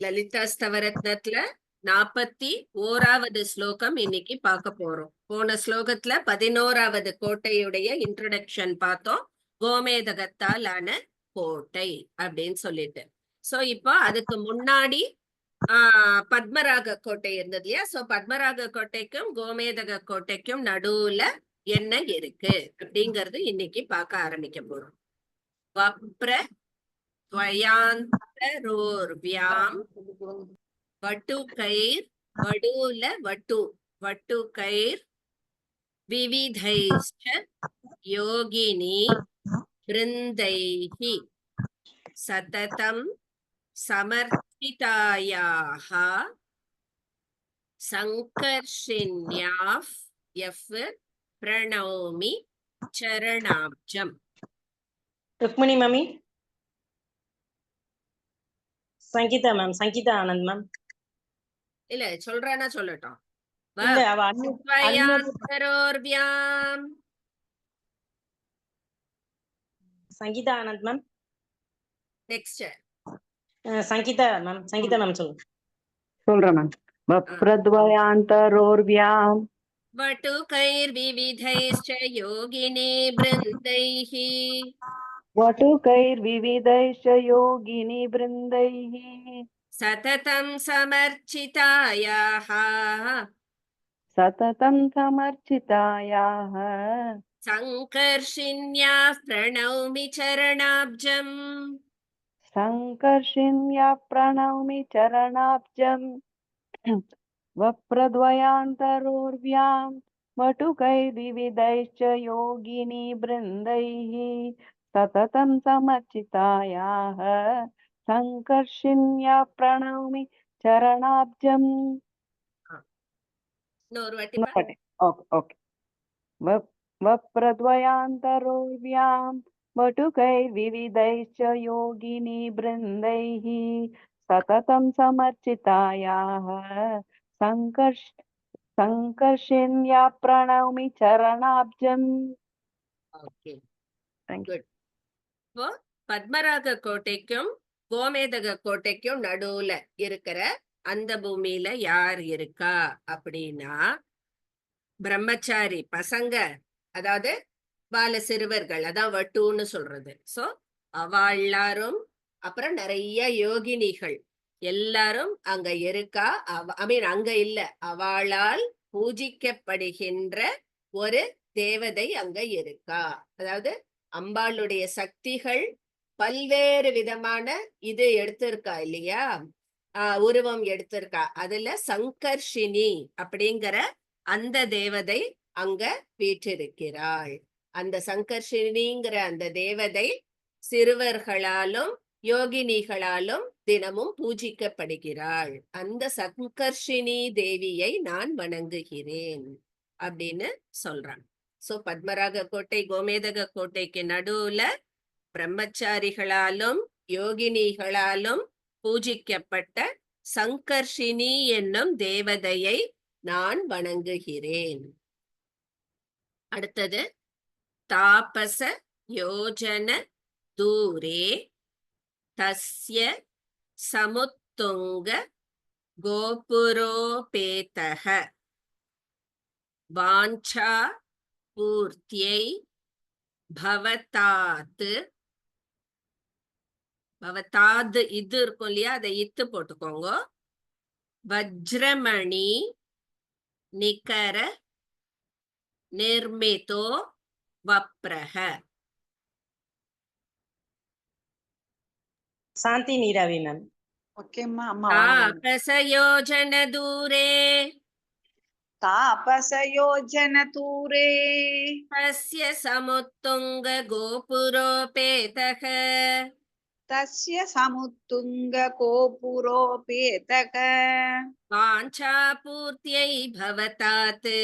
லலிதா ஸ்தவரத்னத்துல 41வது ஸ்லோகம் இன்னைக்கு பார்க்க போறோம். போன ஸ்லோகத்துல 11வது கோட்டையுடைய இன்ட்ரோடக்ஷன் பார்த்தோம். கோமேதகத்தால் ஆன கோட்டை அப்படின்னு சொல்லிட்டு. சோ இப்போ அதுக்கு முன்னாடி பத்மராக கோட்டை இருந்தது இல்லையா? சோ பத்மராக கோட்டைக்கும் கோமேதக கோட்டைக்கும் நடுவுல என்ன இருக்கு அப்படிங்கறது இன்னைக்கு பார்க்க ஆரம்பிக்க போறோம். வப்ர துவயாந்தரோர்வ்யாம் வட்டுகைர் வடூல வட்டுகைர் விவிதைஷ்ச யோகினி பிருந்தைஹி சததம் சமர்ப்பிதாயாஹ சங்கர்ஷிண்யாஃப் பிரணௌமி சரணாப்ஜம். ருக்மணி மாமி, சங்கீதா மேம், சங்கீதா ஆனந்த் மேம். இல்ல சொல்றானா சொல்லட்டும். இல்ல அவ வப்ரத்வயாந்தரோர்வ்யாம் Sangeetha Anand ma'am. Next Sangeetha ma'am, Sangeetha ma'am சொல்லுங்க. சொல்றேன் மேம். வப்ரத்வயாந்தரோர்வ்யாம் வட்டுகைர்விவிதைஷ்ச யோகினி பிருந்தைஹ वटुकैर्विविधैश्च योगिनी बृन्दैः சததம் சமர்ச்சிதாயாஹ सततं समर्चितायाः சங்கர்ஷிண்யாஃப் பிரணௌமி சரணாப்ஜம். सङ्कर्षिण्या प्रणौमि चरणाब्जम् वप्रद्वयान्तरोर्व्यां वटुकैर्विविधैश्च योगिनी बृन्दैः सततं समर्चितायाः सङ्कर्षिण्या प्रणौमि चरणाब्जम्. இன்னொரு வாட்டி ओके वप्रद्वयान्तरोर्व्यां वटुकैर्विविधैश्च योगिनी बृन्दैः सततं समर्चितायाः सङ्कर्षिण्या प्रणौमि चरणाब्जम्. Okay good. இப்போ பத்மராக கோட்டைக்கும் கோமேதக கோட்டைக்கும் நடுவுல இருக்கிற அந்த பூமியில யார் இருக்கா அப்படின்னா பிரம்மச்சாரி பசங்க, அதாவது பால சிறுவர்கள், அதான் வட்டுன்னு சொல்றது. சோ அவ எல்லாரும், அப்புறம் நிறைய யோகினிகள் எல்லாரும் அங்க இருக்கா. அங்க இல்ல, அவளால் பூஜிக்கப்படுகின்ற ஒரு தேவதை அங்க இருக்கா. அதாவது அம்பாளுடைய சக்திகள் பல்வேறு விதமான இது எடுத்திருக்கா இல்லையா, உருவம் எடுத்திருக்கா. அதுல சங்கர்ஷினி அப்படிங்கிற அந்த தேவதை அங்க வீற்றிருக்கிறாள். அந்த சங்கர்ஷினிங்கிற அந்த தேவதை சிறுவர்களாலும் யோகினிகளாலும் தினமும் பூஜிக்கப்படுகிறாள். அந்த சங்கர்ஷினி தேவியை நான் வணங்குகிறேன் அப்படின்னு சொல்றான். சோ பத்மராக கோட்டை கோமேதக கோட்டைக்கு நடுவுல பிரம்மச்சாரிகளாலும் யோகினிகளாலும் பூஜிக்கப்பட்ட சங்கர்ஷினி என்னும் தேவதையை நான் வணங்குகிறேன். அடுத்தது தாபச யோஜன தூரே தஸ்ய சமுத்துங்க கோபுரோபேதஹ வாஞ்சா பூர்த்தியை பவதாத். பவதாத் இது இருக்கும் இல்லையா, அதை இத்து போட்டுக்கோங்க. வஜ்ரமணி நிகர நிர்மிதோ வப்ரஹ. சாந்தி நீராவி மேம். தாபசயோஜன தூரே தாபசயோஜனதூரே தஸ்ய சமுத்துங்க கோபுரோபேதக தஸ்ய சமுத்துங்க கோபுரோபேதக வாஞ்சா பூர்த்தியை பவதாத்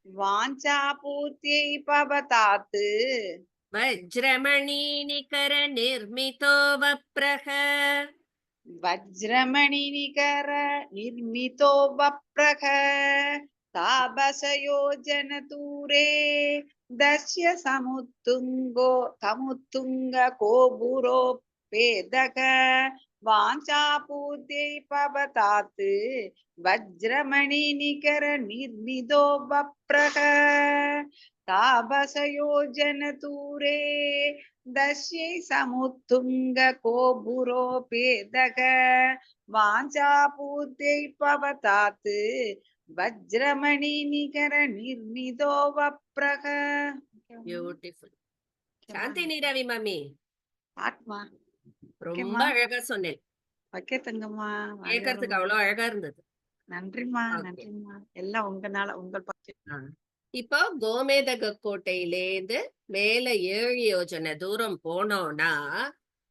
வாஞ்சாபூர்த்தியை பவதாத் வஜ்ரமணி நிகர நிர்மிதோ வப்ரஹ. வஜ்ரமணி நிகர நிர்மிதோ வப்ரக தாபசயோஜனதூரே தஸ்ய சமுத்துங்க கோபுரோபேதக वाञ्छापूर्त्यै पवतात् वज्रमणिनिकर निर्मितो वप्रः तापसयोजनतूरे दस्यै समुत्तुङ्गकोपुरोपेदः वाञ्छापूर्त्यै पवतात् वज्रमणिनिकर निर्मितो वप्रः பியூட்டிஃபுல். சாந்தி நீராவி மாமி ஆத்மா ரொம்ப அழகா சொன்னேன். ஓகே தங்கம்மா கேட்கறதுக்கு அவ்வளவு அழகா இருந்தது. நன்றிம்மா Okay. நன்றிம்மா எல்லாம் உங்கனால உங்கள் பக்கம் இப்போ கோமேதக கோட்டையிலேந்து மேல 7 யோஜனை தூரம் போனோம்னா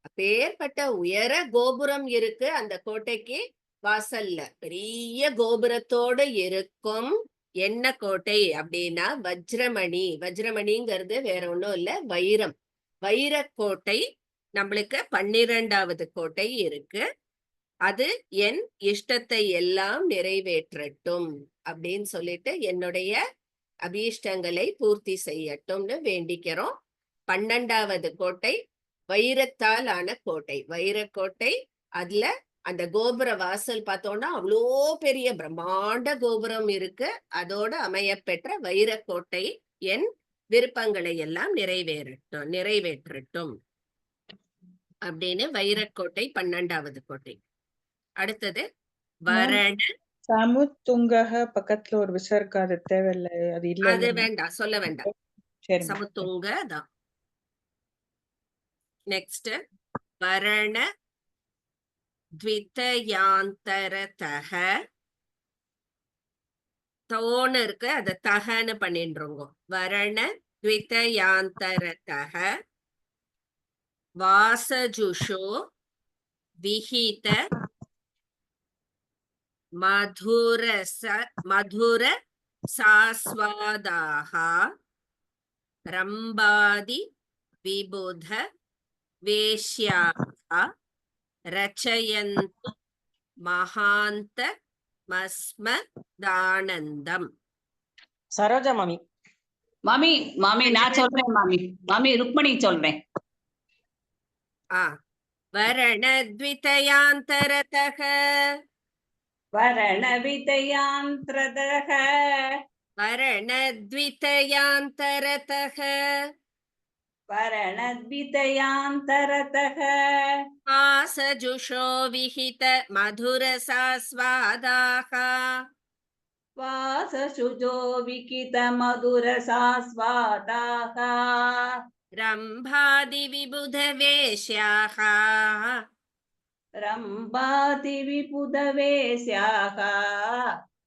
அப்பேற்பட்ட உயர கோபுரம் இருக்கு. அந்த கோட்டைக்கு வாசல்ல பெரிய கோபுரத்தோடு இருக்கும். என்ன கோட்டை அப்படின்னா வஜ்ரமணி. வஜ்ரமணிங்கிறது வேற ஒண்ணும் இல்ல, வைரம். வைரக்கோட்டை நம்மளுக்கு 12வது கோட்டை இருக்கு. அது என் இஷ்டத்தை எல்லாம் நிறைவேற்றட்டும் அப்படின்னு சொல்லிட்டு என்னுடைய அபீஷ்டங்களை பூர்த்தி செய்யட்டும்னு வேண்டிக்கிறோம். 12வது கோட்டை வைரத்தால் ஆன கோட்டை, வைரக்கோட்டை. அதுல அந்த கோபுர வாசல் பார்த்தோம்னா அவ்வளோ பெரிய பிரம்மாண்ட கோபுரம் இருக்கு. அதோடு அமையப்பெற்ற வைரக்கோட்டை என் விருப்பங்களை எல்லாம் நிறைவேற்றட்டும் அப்படின்னு வைரக்கோட்டை 12வது கோட்டை. அடுத்தது வரண. சமுத்துங்கக பக்கத்துல ஒரு விசர்க்க, அது தேவையில்லை, அது இல்ல. அது வேண்டாம், சொல்ல வேண்டாம். சரி. சமுத்துங்க தான். நெக்ஸ்ட் வரண த்விதயாந்தரதஹ. தோன்னு இருக்கு, அத தகன்னு பண்ணிடுறோங்க. வரண த்விதயாந்தரதஹ வாசஜுஷோ விஹித மதுர சாஸ்வாதாக ரம்பாதி விபுத வேஷ்யாக ரச்சயந்து மகாந்த மஸ்மதானந்தம். சரோஜா மாமி. மாமி மாமி நான் சொல்றேன். மாமி ருக்மணி சொல்றேன். வரணத்விதயாந்தரதஹ வரணவிதயாந்திரதஹ வரணத்விதயாந்தரதஹ வரணத்விதயாந்தரதஹ வாசஜுஷோ விஹித மதுரசாஸ்வாதாக வாசசுஜோ விகித மதுரசாஸ்வாதாக ரம்பாதி விபுத வேஷ்யாக ரம்பாதி விபுதவேஸ்யாக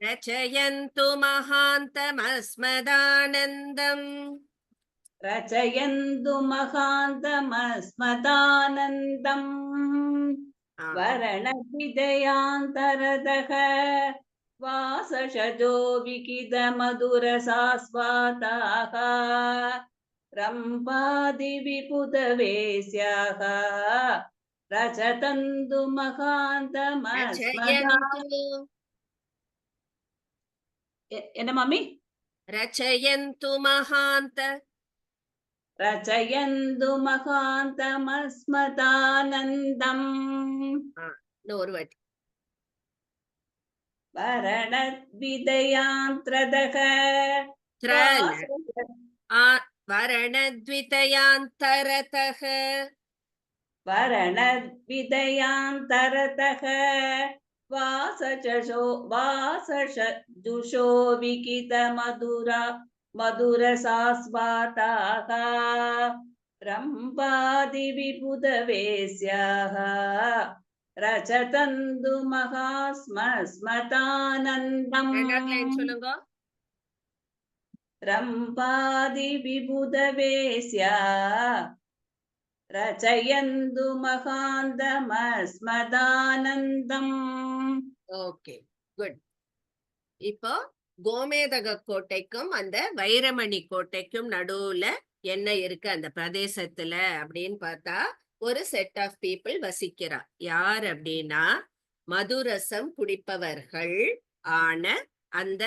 ரச்சயந்து மகாந்தமஸ்மதானந்தம். ரச்சயந்து மகாந்தமஸ்மதானந்தம். வரணவிதயாந்தரதஹ வாசஷஜோ விகித மதுரசாஸ்வாதாக ரம்பாதி விபுதவேஸ்யாக ரச்சதந்து மகாந்தமஸ்மதானந்தம். என்ன மாமி? ரச்சயந்து மகாந்த ரச்சயந்து மகாந்தமஸ்மதானந்தம். ஒரு வாட்டி. வரணத்விதயாந்திரதஹ வரணத்விதயாந்தரதஹ வரணத்விதயாந்தரதஹ வாசஜுஷோ விகித மதுரசாஸ்வாதாக ரம்பாதி விபுதவேஸ்யாக ரச்சதந்து மகாஸ்மதானந்தம். சொல்லுங்க. ரம்பாதி விபுதவேஸ்யா ரச்சயந்து மகாந்தமஸ்மதானந்தம். Okay, good. இப்போ கோமேதக கோட்டைக்கும் அந்த வைரமணி கோட்டைக்கும் நடுவுல என்ன இருக்கு அந்த பிரதேசத்துல அப்படின்னு பார்த்தா ஒரு செட் ஆஃப் பீப்புள் வசிக்கிறா. யார் அப்படின்னா மதுரசம் குடிப்பவர்கள் ஆன அந்த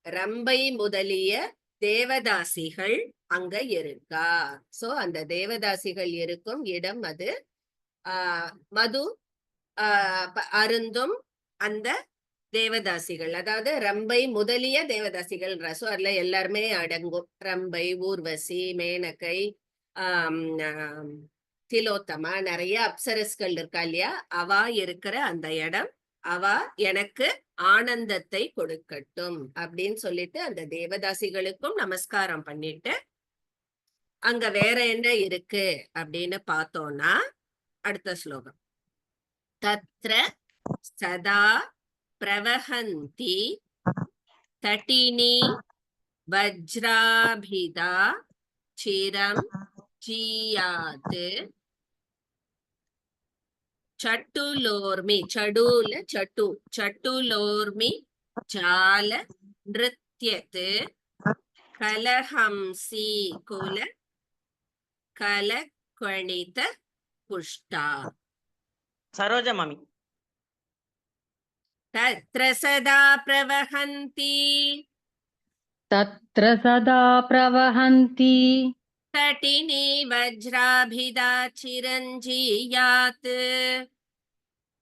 ரம்பை முதலிய தேவதாசிகள் அங்க இருக்கா. சோ அந்த தேவதாசிகள் இருக்கும் இடம் அது மது அருந்தும் அந்த தேவதாசிகள், அதாவது ரம்பை முதலிய தேவதாசிகள். சோ அதுல எல்லாருமே அடங்கும். ரம்பை, ஊர்வசி, மேனகை, திலோத்தமா, நிறைய அப்சரஸ்கள் இருக்கா இல்லையா, அவா இருக்கிற அந்த இடம், அவா எனக்கு ஆனந்தத்தை கொடுக்கட்டும் அப்படின்னு சொல்லிட்டு அந்த தேவதாசிகளுக்கும் நமஸ்காரம் பண்ணிட்டு, அங்க வேற என்ன இருக்கு அப்படின்னு பார்த்தோம்னா அடுத்த ஸ்லோகம். தத்ர சதா பிரவஹந்தி தட்டினி வஜ்ராபிதா சிரம் ஜீயாத் சட்டுலோர்மி, சடுல சட்டு, சட்டுலோர்மி ஜால நிருத்யத் கலஹம்சி குல கலக்வணித புஷ்டா. சரோஜா மாமி. தத்ர சதா பிரவஹந்தி तत्र सदा प्रवहन्ति तटिनी वज्राभिदा चिरञ्जीयात्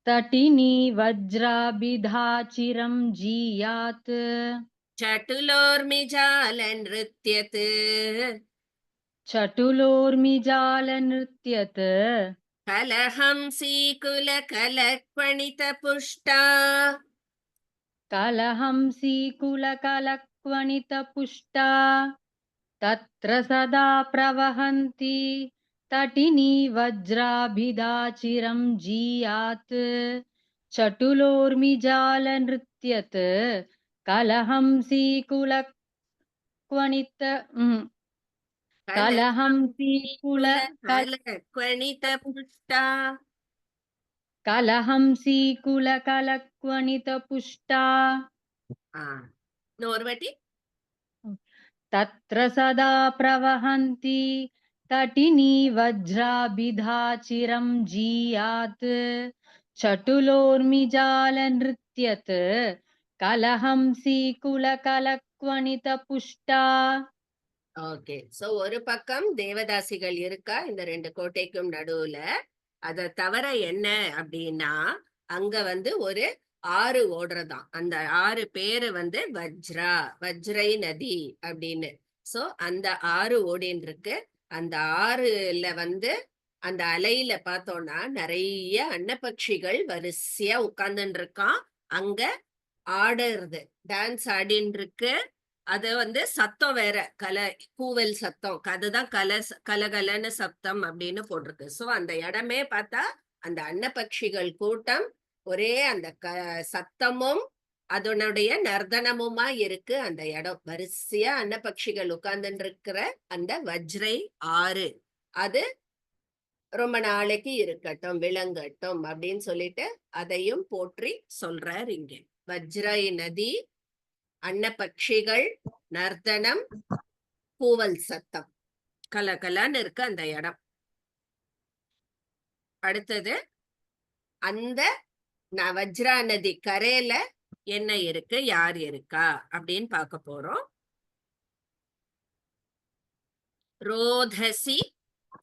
तटिनी वज्राभिधा चिरं जीयात् चटुलोर्मिजालनृत्यत् चटुलोर्मिजालनृत्यत् कलहंसीकुलकलक्वणितपुष्टा कलहंसीकुलकलक्वणितपुष्टा तत्र सदा प्रवहन्ति तटिनी वज्राभिधा चिरं जीयात् चटुलोर्मिजालनृत्यत् कलहंसीकुलक्वणित कलहंसीकुलकलक्वणितपुष्टा कलहंसीकुलकलक्वणितपुष्टा இன்னொரு வாட்டி. तत्र सदा प्रवहन्ति तटिनी वज्राभिधा चिरं जीयात् चटुलोर्मिजालनृत्यत् कलहंसीकुलकलक्वणितपुष्टा. ஓகே, சோ ஒரு பக்கம் தேவதாசிகள் இருக்கா இந்த ரெண்டு கோட்டைக்கும் நடுவுல. அத தவிர என்ன அப்படின்னா அங்க ஒரு ஆறு ஓடுறதாம். அந்த ஆறு பேரு வஜ்ரா, வஜ்ரை நதி அப்படின்னு. சோ அந்த ஆறு ஓடின்னு இருக்கு. அந்த ஆறுல அந்த அலையில பார்த்தோம்னா நிறைய அன்னப்பட்சிகள் வரிசையா உட்கார்ந்துட்டு இருக்கான். அங்க ஆடுறது, டான்ஸ் ஆடின்னு இருக்கு. அது சத்தம் வேற, கூவல் சத்தம், அதுதான் கலகலன்னு சப்தம் அப்படின்னு போட்டிருக்கு. சோ அந்த இடமே பார்த்தா அந்த அன்னப்பட்சிகள் கூட்டம் ஒரே அந்த சத்தமும் அதனுடைய நர்தனமுமா இருக்கு. அந்த இடம் வரிசையா அன்னப்பட்சிகள் உட்கார்ந்துட்டு இருக்கிற அந்த வஜ்ரை ஆறு, அது ரொம்ப நாளைக்கு இருக்கட்டும், விளங்கட்டும் அப்படின்னு சொல்லிட்டு அதையும் போற்றி சொல்றார் இங்க. வஜ்ரை நதி, அன்னப்பட்சிகள், நர்தனம், கூவல் சத்தம், கலகலன்னு இருக்கு அந்த இடம். அடுத்தது அந்த வஜ்ரா நதி கரையில என்ன இருக்கு, யார் இருக்கா அப்படின்னு பார்க்க போறோம். ரோதசி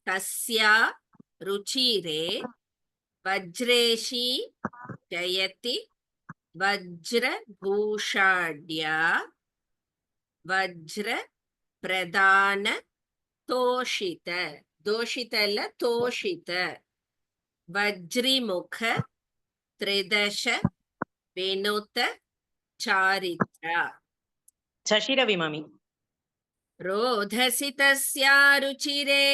தஸ்யா ருச்சிரே வஜ்ரேஷி ஜயதி வஜ்ரபூஷாட்யா வஜ்ர பிரதான தோஷித, தோஷித இல்ல தோஷித, வஜ்ரிமுக திரிதச வினுத சாரித்ரா. சசிரவி மாமி. ரோதசி தஸ்யா ருச்சிரே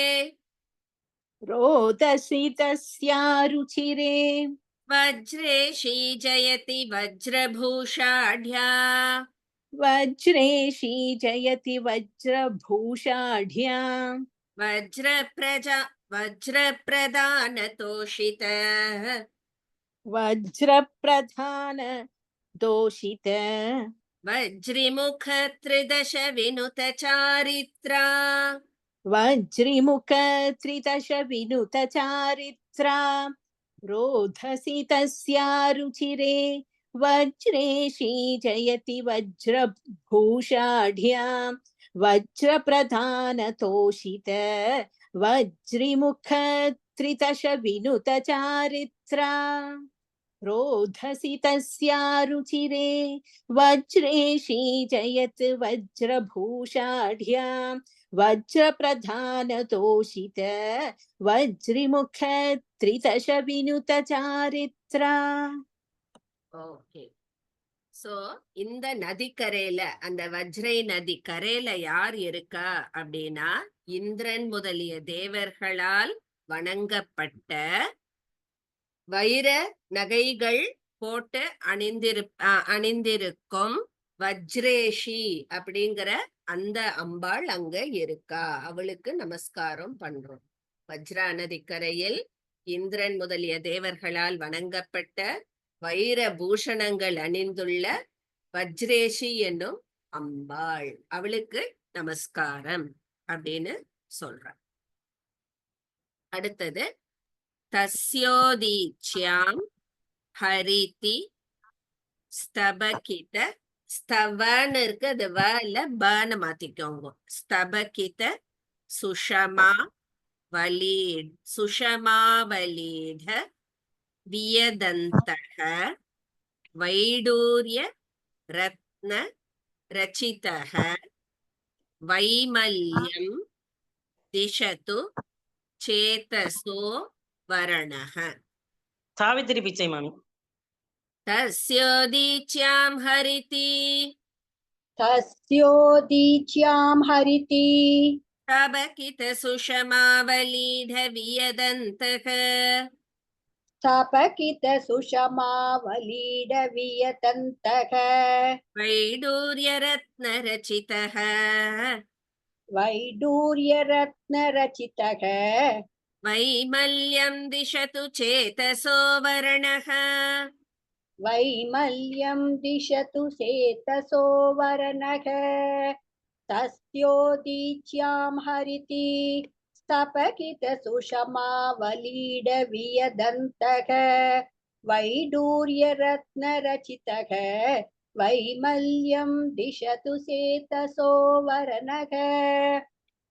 रोदसी तस्या रुचिरे वज्रेशी जयति वज्रभूषाढ्या वज्रेशी जयति वज्रभूषाढ्या वज्रप्रदान तोषित वज्रप्रधान दोषित वज्रिमुख त्रिदश विनुत चारित्रा वज्रिमुख त्रिदश विनुत चारित्रा. रोधसी तस्या रुचिरे वज्रेशी जयति वज्रभूषाढ्या वज्रप्रधान तोषित वज्रिमुख त्रिदश विनुत चारित्रा. रोधसि तस्या रुचिरे वज्रेशी जयत् वज्रभूषाढ्यां वज्रप्रधानतोषित वज्रिमुख त्रिदश विनुत चारित्रा. ஓகே. சோ இந்த நதிக்கரையில அந்த வஜ்ரை நதி கரையில யார் இருக்கா அப்படின்னா இந்திரன் முதலிய தேவர்களால் வணங்கப்பட்ட வைர நகைகள் போட்டு அணிந்திருக்கும் வஜ்ரேஷி அப்படிங்கிற அந்த அம்பாள் அங்க இருக்கா. அவளுக்கு நமஸ்காரம் பண்றோம். வஜ்ரா நதிக்கரையில் இந்திரன் முதலிய தேவர்களால் வணங்கப்பட்ட வைர பூஷணங்கள் அணிந்துள்ள வஜ்ரேஷி என்னும் அம்பாள், அவளுக்கு நமஸ்காரம் அப்படின்னு சொல்ற. அடுத்தது தஸ்யோதீச்யாம் ஹரிதி ஸ்தபகித, ஸ்தவன்னு இருக்கு, அது வ இல்ல பன்னு மாத்திக்கோங்க. ஸ்தபகித சுஷமா சுஷமாவலீட வியதந்தக வைடூரிய ரத்ன ரச்சிதக வைமல்யம் திஷது சேதசோ வரணஹ. சாவித்திரி பிச்சை மாமி. தஸ்யோதீச்யாம் ஹரிதி तस्योदीच्यां हरिति தபகித சுஷமாவலீட வியதந்தக स्थापकितसुषमावलीडवियतन्तः வைடூரிய ரத்ன ரச்சிதக वैडूर्यरत्नरचितः வைமல்யம் திஷது சேதசோ வரணஹ. वैमल्यं दिशतु सेतसो वरनः तस्योदीच्यां हरिति स्थपकितसुषमावलीडवियदन्तः वैडूर्यरत्नरचितः वैमल्यं दिशतु सेतसो वरनः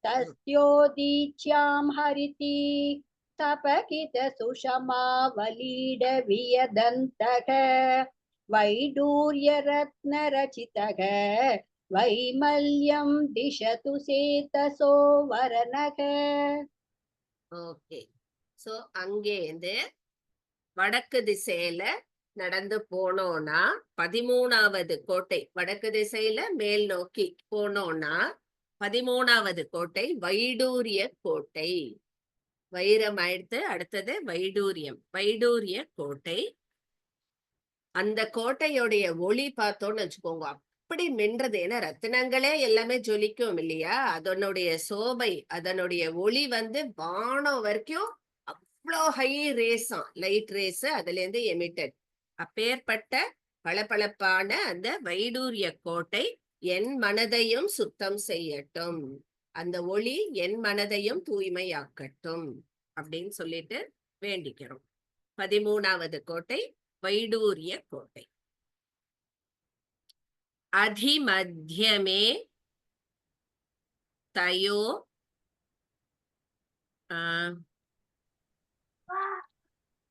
तस्योदीच्यां हरिति स्थपकितसुषमावलीडवियदन्तः वैडूर्यरत्नरचितः वैमल्यं दिशतु सेतसो वरनः. ஓகே. சோ அங்கேருந்து வடக்கு திசையில நடந்து போனோம்னா 13வது கோட்டை, வடக்கு திசையில மேல் நோக்கி போனோம்னா 13வது கோட்டை வைடூரிய கோட்டை. வைரம் ஆயிடுத்து, அடுத்தது வைடூரியம், வைடூரிய கோட்டை. அந்த கோட்டையுடைய ஒளி பார்த்தோன்னு வச்சுக்கோங்க, அப்படி மின்றது. ஏன்னா ரத்தினங்களே எல்லாமே ஜொலிக்கும் இல்லையா, அதனுடைய சோபை, அதனுடைய ஒளி வானம் வரைக்கும் அவ்வளோ ஹை ரேஸாம், லைட் ரேஸ் அதுல இருந்து எமிட்டட். அப்பேற்பட்ட பளபளப்பான அந்த வைடூரிய கோட்டை என் மனதையும் சுத்தம் செய்யட்டும், அந்த ஒளி என் மனதையும் தூய்மையாக்கட்டும் அப்படின்னு சொல்லிட்டு வேண்டிக்கிறோம். 13வது கோட்டை வைடூரிய கோட்டை. அதிமத்தியமே தயோ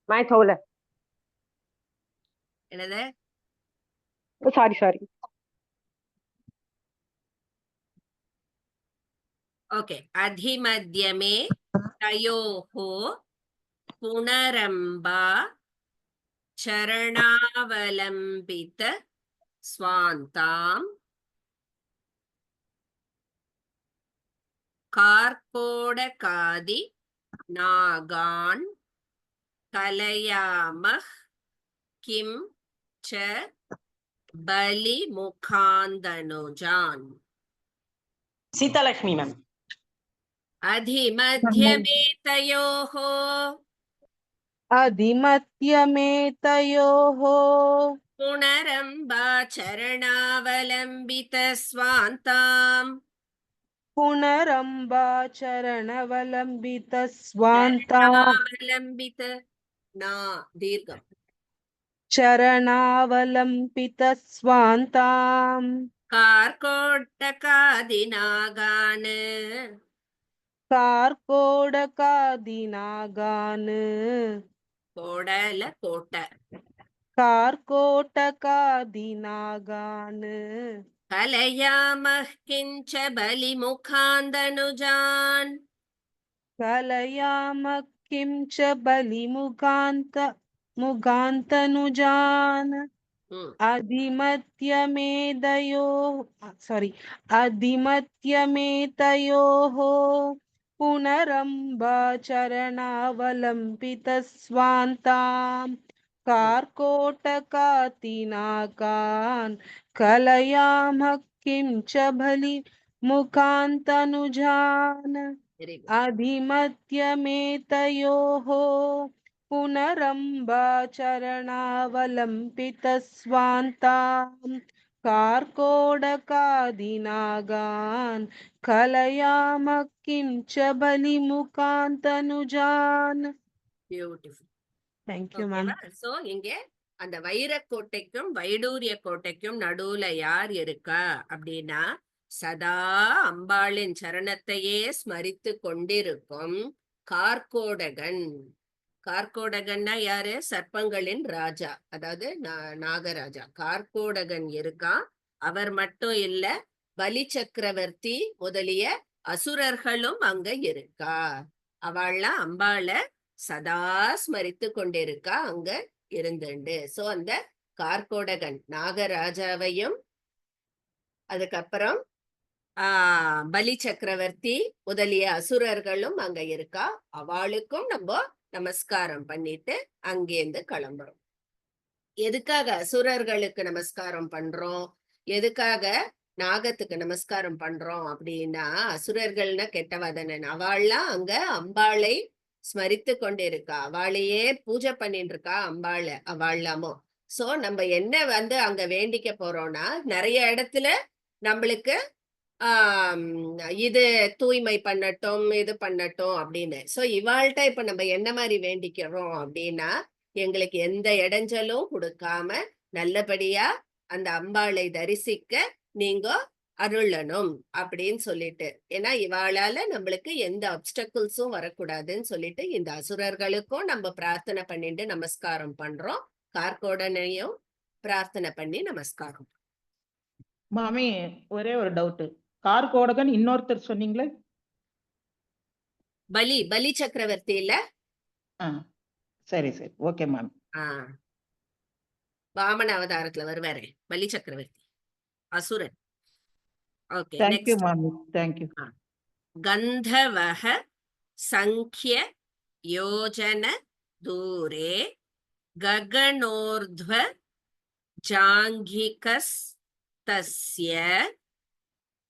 मैं थोला என்னது sorry ஓகே. அதிமத்தியமே தயோஹோ புனரம்பா சரணாவலம்பித ஸ்வாந்தாம் கார்கோடகாதி நாகான் கலயாமஹ் கிம் ச பலி முகாந்தனுஜான். சீதாலட்சுமி மேம். अधिमध्यमे तयोः अधिमत्यमेतयोः पुनरम्बा चरणावलम्बित स्वान्ताम् पुनरम्बा चरणवलम्बित स्वान्ता चरणावलम्बित ना दीर्घम् चरणावलम्बित स्वान्ताम् कार्कोटकादिनागान् कार्कोडकादिनागान् कोडल कोट कार्कोटकादिनागान् कलयामः किञ्च बलिमुखान्दनुजान् कलयामः किं च मुगान्तनुजान् अधिमत्यमेतयोः पुनरम्बाचरणावलम्बितस्वान्तां कार्कोटकातिनाकान् कलयामः किं च बलिमुखान्तनुजान् Very good. अधिमत्यमेतयोः पुनरम्बाचरणावलम्बितस्वान्तां कार्कोडकादिनागान् कलयामः किं च बलिमुखान्तनुजान्. Beautiful. Thank you, ஓகேவா? ma'am. சோ இங்க அந்த வைரக்கோட்டைக்கும் வைடூரிய கோட்டைக்கும் நடுவுல யார் இருக்கா அப்படின்னா சதா அம்பாளின் சரணத்தையே ஸ்மரித்து கொண்டிருக்கும் கார்கோடகன். கார்கோடகன்னா யாரு? சர்ப்பங்களின் ராஜா, அதாவது நாகராஜா. கார்கோடகன் இருக்கான். அவர் மட்டும் இல்ல, பலி சக்கரவர்த்தி முதலிய அசுரர்களும் அங்க இருக்கா. அவள்லாம் அம்பாள சதா ஸ்மரித்து கொண்டிருக்கா அங்க இருந்துண்டு. சோ அந்த கார்கோடகன் நாகராஜாவையும் அதுக்கப்புறம் பலி சக்கரவர்த்தி முதலிய அசுரர்களும் அங்க இருக்கா. அவளுக்கும் நம்ம நமஸ்காரம் பண்ணிட்டு அங்கேருந்து கிளம்புறோம். எதுக்காக அசுரர்களுக்கு நமஸ்காரம் பண்றோம், எதுக்காக நாகத்துக்கு நமஸ்காரம் பண்றோம் அப்படின்னா, அசுரர்கள்னா கெட்டவதனன். அவள்லாம் அங்க அம்பாளை ஸ்மரித்து கொண்டு இருக்கா, அவளையே பூஜை பண்ணிட்டு இருக்கா அம்பாள அவள்லாமோ. சோ நம்ம என்ன அங்க வேண்டிக்க போறோம்னா, நிறைய இடத்துல நம்மளுக்கு இது தூய்மை பண்ணட்டும், இது பண்ணட்டும் அப்படின்னு. சோ இவாள்கிட்ட இப்ப நம்ம என்ன மாதிரி வேண்டிக்கிறோம் அப்படின்னா, எங்களுக்கு எந்த இடைஞ்சலும் கொடுக்காம நல்லபடியா அந்த அம்பாளை தரிசிக்க நீங்க அருளணும் அப்படின்னு சொல்லிட்டு. ஏன்னா இவாளால நம்மளுக்கு எந்த அப்டக்கிள்ஸும் வரக்கூடாதுன்னு சொல்லிட்டு இந்த அசுரர்களுக்கும் நம்ம பிரார்த்தனை பண்ணிட்டு நமஸ்காரம் பண்றோம். கார்கோடனையும் பிரார்த்தனை பண்ணி நமஸ்காரம். மாமி ஒரே ஒரு டவுட், கார்கோடகன் இன்னொருத்தர் சொன்னீங்களே? பலி சக்கரவர்த்தி இல்ல? சரி சரி, ஓகே மாமி. வாமன அவதாரத்துல வருவாரு பலி சக்கரவர்த்தி, அசுரன். ஓகே, தேங்க் யூ மாமி, தேங்க் யூ. கந்தவஹ சங்க்ய யோஜன தூரே ககனோர்த்வ ஜாங்கிகஸ் தஸ்ய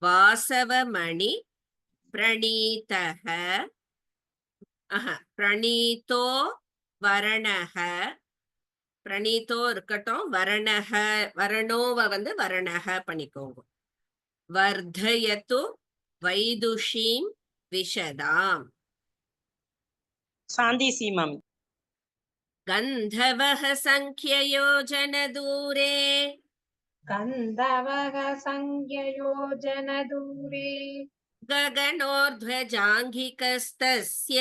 வாசவமணி பிரணீதஹ பிரணீதோ வரணஹ. பிரணீதோ இருக்கட்டும், வரணஹ வரணோவ வரணஹ பண்ணிக்கோங்க. வர்தயது வைதுஷீம் விஷதாம். சாந்திசி மாமி. கந்தவஹ சங்க்யயோஜன தூரே गन्धवः संज्ञयोजनदूरे गगनोर्ध्वजाङ्घिकस्तस्य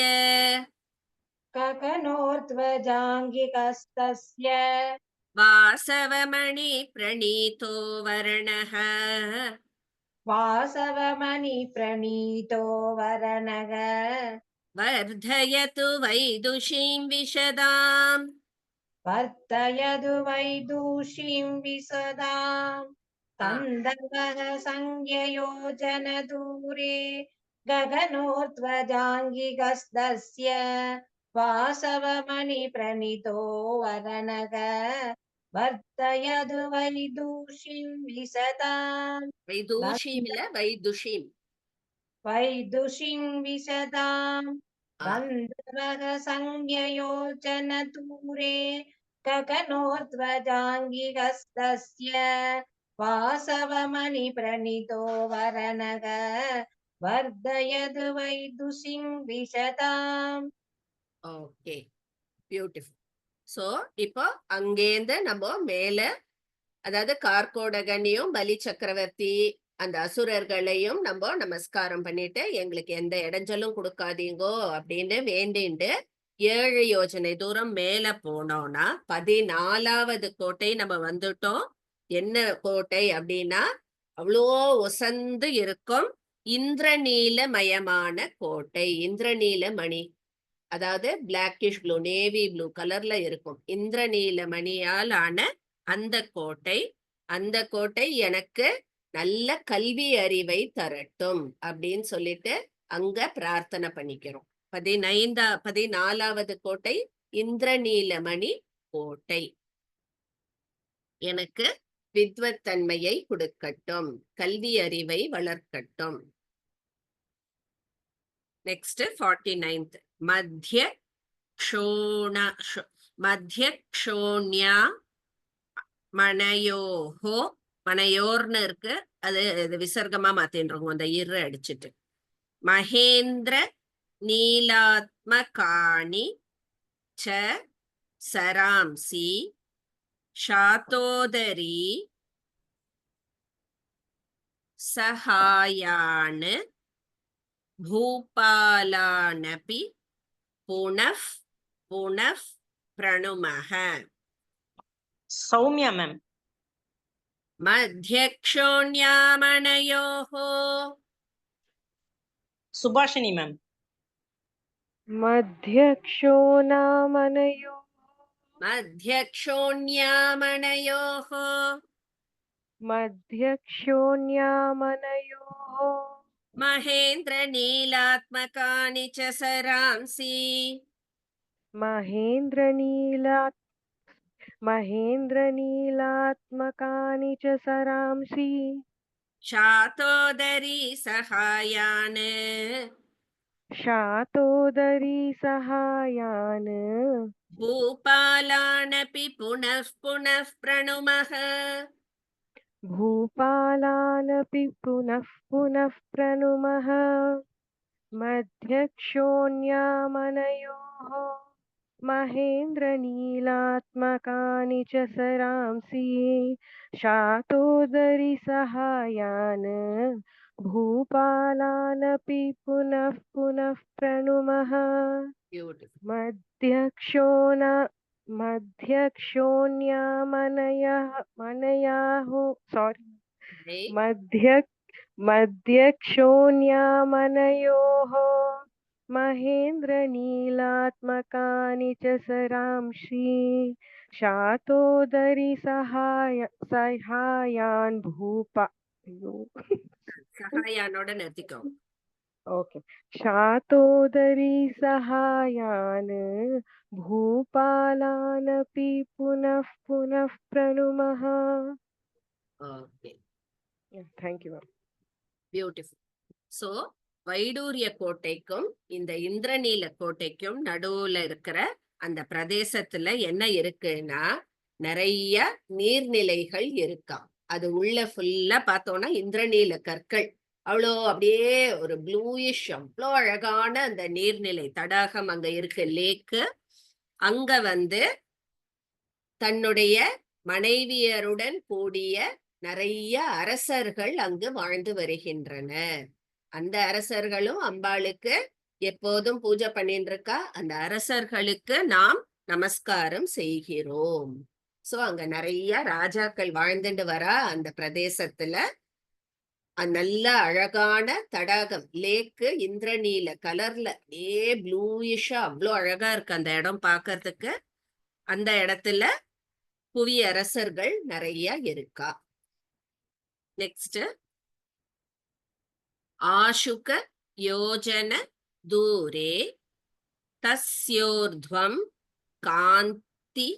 गगनोर्ध्वजाङ्गिकस्तस्य वासवमणि प्रणीतो वर्णः वासवमणिप्रणीतो वरनः वर्धयतु वैदुषीं विशदाम्. वर्धयतु वैदूषीं विशदाम्. गन्धवः संज्ञयोजनदूरे गगनोर्ध्वजाङ्गिकस्तस्य वासवमणिप्रणीतो वरनः वर्धयतु वैदूषीं विशदाम्. वैदूषीं இல்ல, வைதுஷீம். वैदुषीं विशदाम्. गन्धवः संज्ञयोजनदूरे गगनोर्ध्वजाङ्गिकस्तस्य वासवमणिप्रणीतो वरनः वर्धयतु वैदुषीं विशदाम्. Okay, beautiful. சோ இப்போ அங்கேருந்து நம்ம மேல, அதாவது கார்கோடகனையும் பலி சக்கரவர்த்தி அந்த அசுரர்களையும் நம்ம நமஸ்காரம் பண்ணிட்டு எங்களுக்கு எந்த இடைஞ்சலும் கொடுக்காதீங்கோ அப்படின்னு வேண்டிண்டு 7 யோஜனை தூரம் மேல போனோம்னா 14வது கோட்டை நம்ம வந்துட்டோம். என்ன கோட்டை அப்படின்னா அவ்வளோ ஒசந்து இருக்கும் இந்திரநீலமயமான கோட்டை. இந்திரநீல மணி, அதாவது பிளாக்கிஷ் ப்ளூ, நேவி ப்ளூ கலர்ல இருக்கும் இந்திரநீல மணியால் ஆன அந்த கோட்டை. அந்த கோட்டை எனக்கு நல்ல கல்வி அறிவை தரட்டும் அப்படின்னு சொல்லிட்டு அங்க பிரார்த்தனை பண்ணிக்கிறோம். 14வது கோட்டை இந்திரநீலமணி கோட்டை. எனக்கு வித்வத் தன்மையை கொடுக்கட்டும், கல்வி அறிவை வளர்க்கட்டும். நெக்ஸ்ட் 49th மத்திய க்ஷோண்யா மனயோஹோ, மனையோர்னு இருக்கு, அது விசர்க்கமா மாத்தின்றோம் அந்த இரு அடிச்சுட்டு. மகேந்திர நீலாத்மகாணி ச சராம்சி ஷாத்தோதரி சஹாயான் பூபாலானபி புனஃப் புனஃப் பிரணுமஹ. சௌமியா மேம். மத்யக்ஷோண்யாமணயோஹோ சுபாஷினி மேம். மத்யக்ஷோணாமனயோ மத்யக்ஷோண்யாமணயோஹோ மத்யக்ஷோண்யாமனயோः மகேந்திர நீலாத்மகானி ச சராம்சி மகேந்திரநீலாத்மகாनि च सरांसि ஷாத்தோதரி சஹாயான் शातोदरी सहायान् பூபாலானபி புனஃப் புனஃப் பிரணுமஹ. भूपालानपि पुनः पुनः प्रणुमः. मध्यक्षोण्यामनयोः महेन्द्रनीलात्मकानि च सरांसि शातोदरि सहायान् भूपालानपि पुनः पुनः प्रणुमः. मध्यक्षोण्यामनयोः महेन्द्रनीलात्मकानि च सरांसि शातोदरि सहायान् भूपा சஹாயானோட நிறுத்திக்கோ. ओके शातोदरी सहायान् भूपालानपि पुनः पुनः प्रणुमः. Okay, thank you ma'am. Beautiful. So வைடூரிய கோட்டைக்கும் இந்த இந்திரநீல கோட்டைக்கும் நடுவுல இருக்கிற அந்த பிரதேசத்துல என்ன இருக்குன்னா நிறைய நீர்நிலைகள் இருக்காம். அது உள்ள ஃபுல்லா பார்த்தோம்னா இந்திரநீல கற்கள், அவ்வளோ அப்படியே ஒரு ப்ளூயிஷ், அவ்வளோ அழகான அந்த நீர்நிலை தடாகம் அங்க இருக்கு, லேக்கு. அங்க தன்னுடைய மனைவியருடன் கூடிய நிறைய அரசர்கள் அங்கு வாழ்ந்து வருகின்றனர். அந்த அரசர்களும் அம்பாளுக்கு எப்போதும் பூஜை பண்ணிட்டு இருக்கா. அந்த அரசர்களுக்கு நாம் நமஸ்காரம் செய்கிறோம். சோ அங்க நிறைய ராஜாக்கள் வாழ்ந்துட்டு வரா. அந்த பிரதேசத்துல நல்ல அழகான தடாகம், லேக்கு, இந்திரநீல கலர்ல ப்ளூயிஷா அவ்வளோ அழகா இருக்கு அந்த இடம் பார்க்கறதுக்கு. அந்த இடத்துல புவி அரசர்கள் நிறைய இருக்கா. நெக்ஸ்ட் ஆசுக யோஜன தூரே தஸ்யோர்த்வம் காந்தி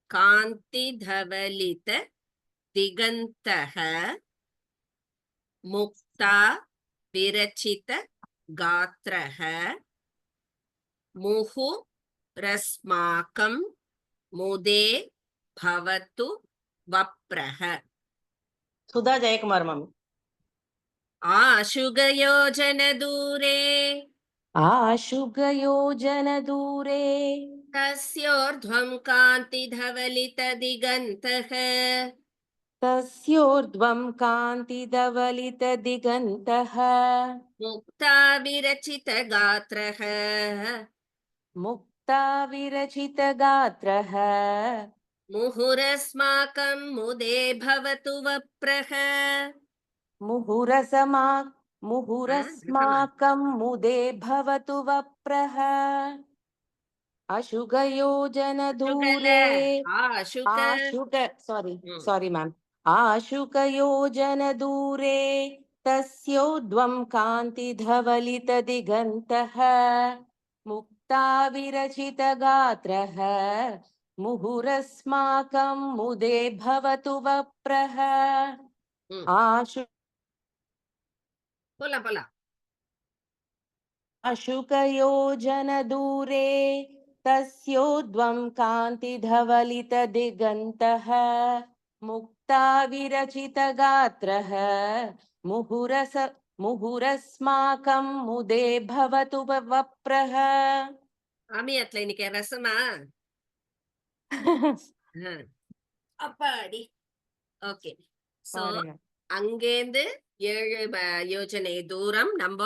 காந்திதவலித திகந்தஹ முக்தா விரச்சித காத்ரஹ முஹு ரஸ்மாகம் முதே பவது வப்ரஹ. சுதா ஜெயக்குமார் மேம். ஆசுகயோஜன தூரே आशुगयोजनदूरे तस्योर्ध्वं कान्तिधवलित दिगन्तः तस्योर्ध्वं कान्तिधवलितदिगन्तः मुक्ता विरचित गात्रः मुक्ता विरचितगात्रः मुहुरस्माकं मुदे भवतु वप्रः मुहुरसमा रसमा मुहुरस्माकं मुदे भवतु वप्रः अशुकयोजनदूरे आशुक sorry ma'am आशुकयोजनदूरे तस्योद्वं कान्तिधवलितदिगन्तः मुक्ता विरचितगात्रः मुहुरस्माकं मुदे भवतु वप्रः आशु போலாம் अशुकयोजनदूरे तस्योद्वं कान्तिधवलितदिगन्तः मुक्ता विरचितगात्रः मुहुरस्माकं मुदे भवतु वप्रः ஆமியாத்துல இன்னைக்கு ரசமா அப்பாடி ஓகே சோ அங்கேந்து 7 யோஜனை தூரம் நம்ம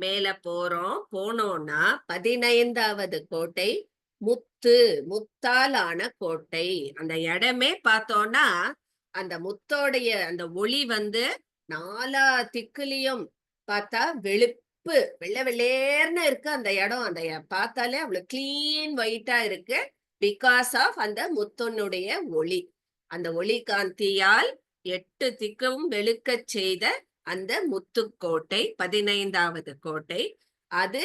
மேல போனோம்னா 15வது கோட்டை முத்தாலான கோட்டை. அந்த இடமே பார்த்தோம்னா அந்த முத்தோடைய அந்த ஒளி வந்து 4 திக்குலயும் பார்த்தா வெளுப்பு வெள்ளேர்னு இருக்கு அந்த இடம். அந்த பார்த்தாலே அவ்வளவு கிளீன் ஒயிட்டா இருக்கு. பிகாஸ் ஆஃப் அந்த முத்தனுடைய ஒளி. அந்த ஒளி காந்தியால் 8 திக்கும் வெளுக்க செய்த அந்த முத்துக்கோட்டை 15வது கோட்டை. அது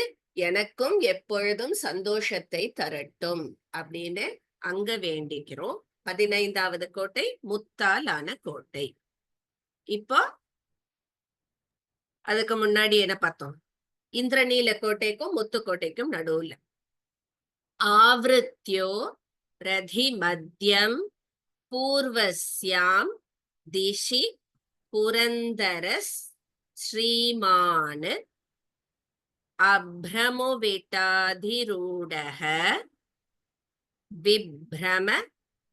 எனக்கும் எப்பொழுதும் சந்தோஷத்தை தரட்டும் அப்படின்னு அங்க வேண்டிக்கிறோம். 15வது கோட்டை முத்தாலான கோட்டை. இப்போ அதுக்கு முன்னாடி என்ன பார்த்தோம்? இந்திரநீல கோட்டைக்கும் முத்துக்கோட்டைக்கும் நடுவுல ஆவ்ருத்யோ ரதி மத்தியம் பூர்வஸ்யாம் திஷி புரந்தரஸ் ஸ்ரீமான் அப்ரமுவிட்டாதிரூடஹ விப்ரம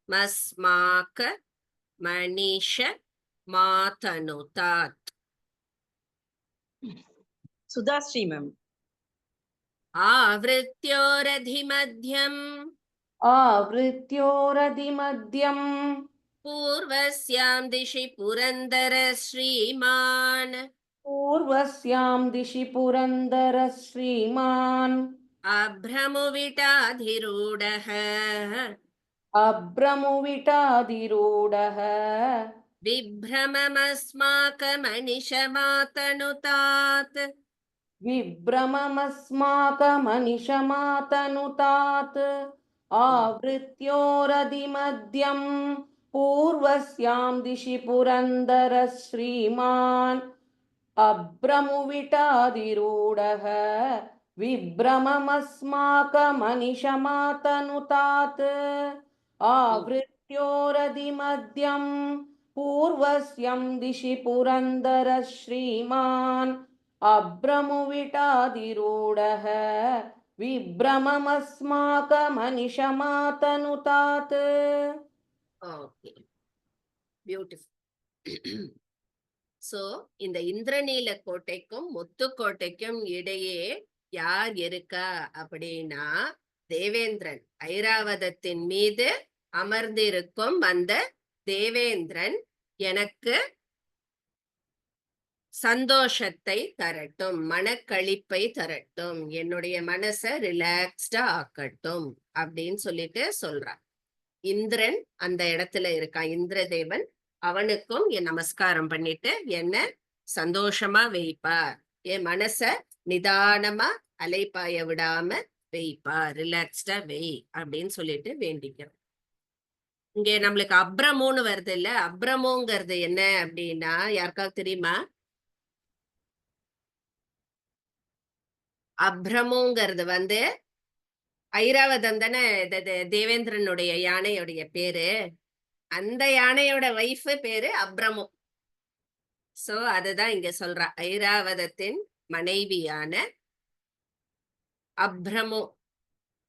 மஸ்மாக மணிஷ மாதனுதாத். சுதாஸ்ரீ மேம். ஆவ்ருத்யோரதிமத்யம் आवृत्योरधिमध्यम् பூர்வஸ்யாம் திஷி புரந்தர ஸ்ரீமான் पूर्वस्यां दिशि पुरन्दर श्रीमान् அப்ரமுவிட்டாதிரூடஹ अभ्रमुविटाधिरूढः விப்ரமமஸ்மாகமனிஷமாதனுதாத் विभ्रममस्माकमनिशमातनुतात् आवृत्योरधिमध्यम् पूर्वस्यां दिशि पुरन्दर श्रीमान् अभ्रमुविटाधिरूढः विभ्रममस्माकमनिशमातनुतात् आवृत्योरधिमध्यम् पूर्वस्यं दिशि पुरन्दर श्रीमान् अभ्रमुविटाधिरूढः विभ्रममस्माकमनिशमातनुतात्. Okay, beautiful. சோ இந்த இந்திரநீல கோட்டைக்கும் முத்துக்கோட்டைக்கும் இடையே யார் இருக்கா அப்படின்னா தேவேந்திரன். ஐராவதத்தின் மீது அமர்ந்திருக்கும் அந்த தேவேந்திரன் எனக்கு சந்தோஷத்தை தரட்டும், மனக்களிப்பை தரட்டும், என்னுடைய மனசை ரிலாக்ஸ்டா ஆக்கட்டும் அப்படின்னு சொல்லிட்டு சொல்றான். இந்திரன் அந்த இடத்துல இருக்கான், இந்திரதேவன். அவனுக்கும் என் நமஸ்காரம் பண்ணிட்டு என்ன சந்தோஷமா வைப்பார், என் மனச நிதானமா அலைப்பாய விடாம வைப்பார், ரிலாக்ஸ்டா வெய் அப்படின்னு சொல்லிட்டு வேண்டிக்கிறோம். இங்க நம்மளுக்கு அப்ரமோன்னு வருது இல்ல, அப்ரமோங்கிறது என்ன அப்படின்னா யாருக்காவது தெரியுமா? அப்ரமோங்கிறது வந்து ஐராவதம் தானே தேவேந்திரனுடைய யானையுடைய பேரு. அந்த யானையோட வைஃப் பேரு அப்ரமோ. சோ அதுதான் இங்க சொல்றா, ஐராவதத்தின் மனைவியான அப்ரமோ.